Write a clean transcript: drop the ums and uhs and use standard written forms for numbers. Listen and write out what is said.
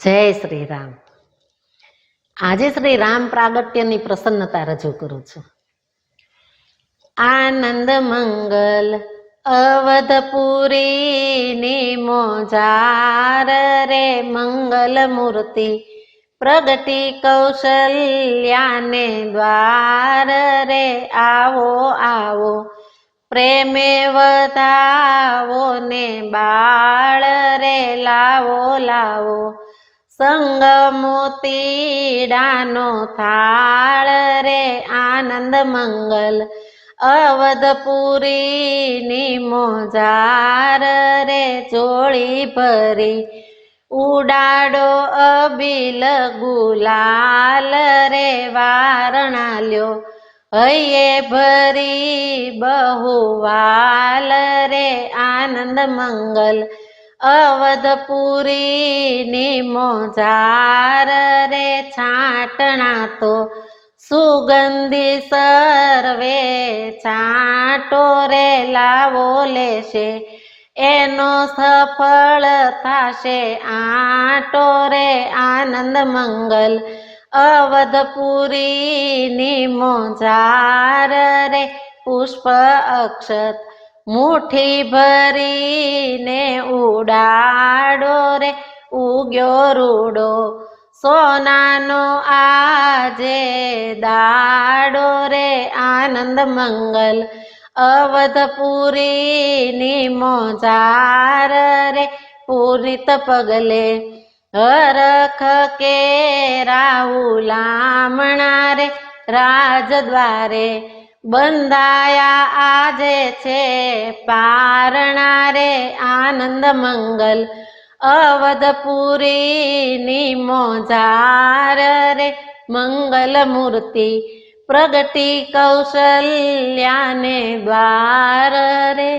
જય શ્રી રામ। આજે શ્રી રામ પ્રાગટ્યની પ્રસન્નતા રજૂ કરું છું। આનંદ મંગલ અવધપુરીની મોજાર રે મંગલ મૂર્તિ પ્રગટી કૌશલ્યાને દ્વાર રે આવો આવો પ્રેમે વધાવો ને બાળ રે લાવો લાવો સંગ મોતીડાનો થાળ રે આનંદ મંગલ અવધપુરીની મોજાર રે જોડી ભરી ઉડાડો અબીલ ગુલાલ રે વારણાલ્યો હૈયે ભરી બહુવાલ રે આનંદ મંગલ અવધપુરીની મોજાર રે છાટણા તો સુગંધી સર્વે છાંટો રે લાવો લેશે એનો સફળ થાશે આંટો રે આનંદ મંગલ અવધપુરીની મોજાર રે પુષ્પ અક્ષત મુઠ્ઠી ભરીને ઉડાડો રે ઉગ્યો રૂડો સોનાનો આજે દાડો રે આનંદ મંગલ અવધપુરીની મોજાર રે પૂરિત પગલે હરખ કેરા ઉલામણા રે રાજદ્વારે બંધાયા આજે છે પારણા રે આનંદ મંગલ અવધપુરીની મોજાર રે મંગલ મૂર્તિ પ્રગટી કૌશલ્યાને દ્વાર રે।